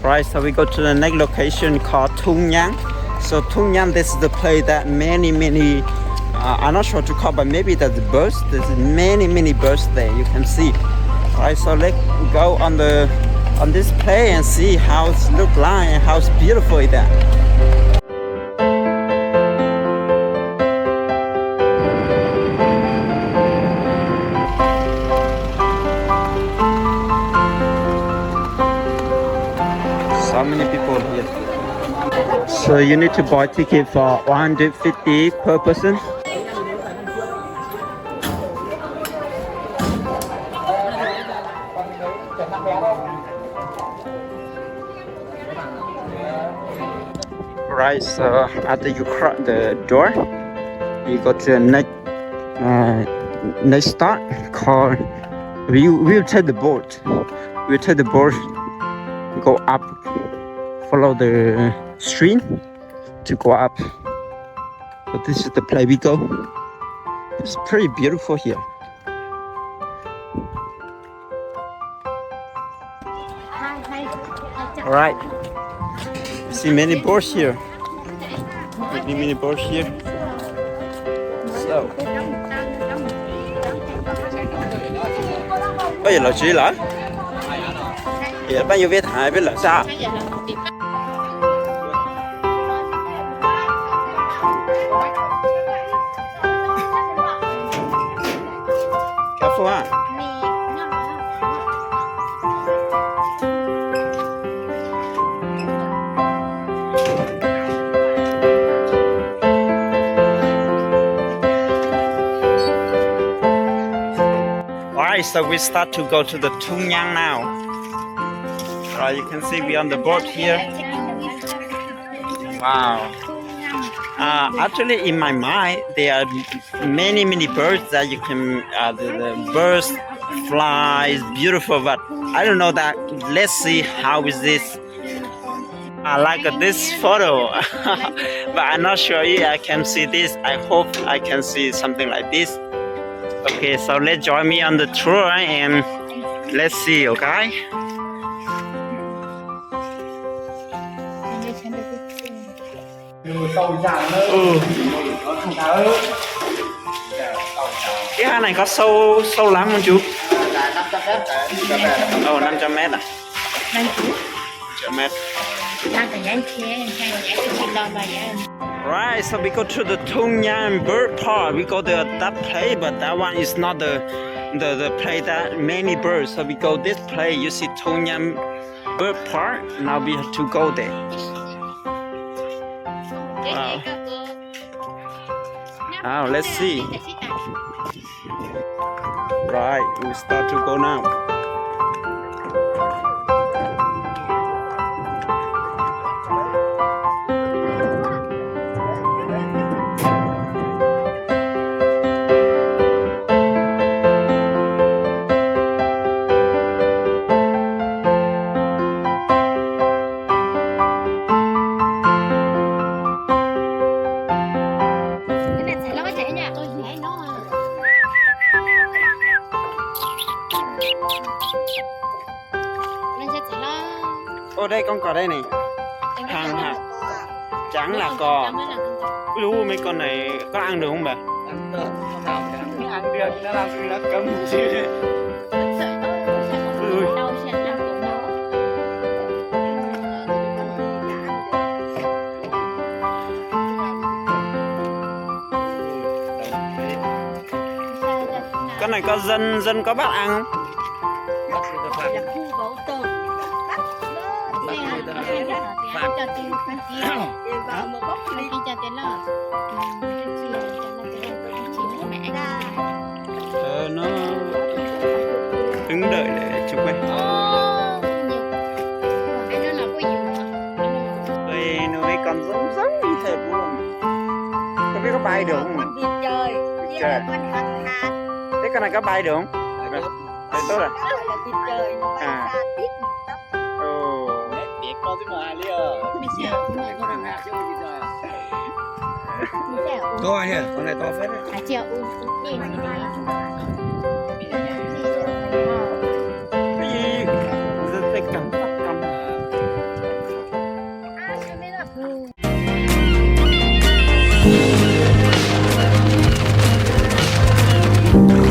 Right, so we go to the next location called Thung Nham. So Thung Nham, this is the place that many I'm not sure what to call, but maybe there's birds. There's many birds there. You can see. Right, so let's go on this place and see how it look like and how beautiful it is. So many people here. So you need to buy ticket for 150 per person. Right, so after you cross the door, you go to the next stop called. We'll take the boat. We'll take the boat, go up, follow the stream to go up. So this is the place we go. It's pretty beautiful here. All right. See many boats here. Many boats here. So. Bây giờ là gì lắm? Giờ bao nhiêu vé thải biết là sao? Careful, huh? Alright, so we start to go to the Thung Nham now. You can see we on the boat here. Wow. Actually, in my mind, there are many birds that you can. The birds fly, beautiful, but I don't know that. Let's see how is this. I like this photo, but I'm not sure if I can see this. I hope I can see something like this. Okay, so let's join me on the tour and let's see, okay? Cái hang này có sâu lắm không chú? 500 mét à? 500 mét. Right, so we go to the Thung Nham bird park. We go to that place, but that one is not the place that many birds. So we go this place. You see Thung Nham bird park. Now we have to go there. Wow. Now let's see. Right, we start to go now. Ở đây con cò đây này, hàng hạt trắng là cò. Ui, mấy con này có ăn được không bà? Ăn được, ăn được, nó làm gì nó cấm chứ. Con này có dân có bắt ăn không? Nó đứng đợi để chụp ấy. Đây nó mấy con giống như thế luôn. Không biết có bay được không? Con vịt trời. Thế con này có bay được không? Đấy, tốt à? Vịt trời nó bay xa tít. Con chứ mà ai liêu. Con hàng hạt chứ không vịt trời. To nhỉ, con này to phết đấy. Triệu nhìn cái này. Cái gì? Rất là cắn. Bye.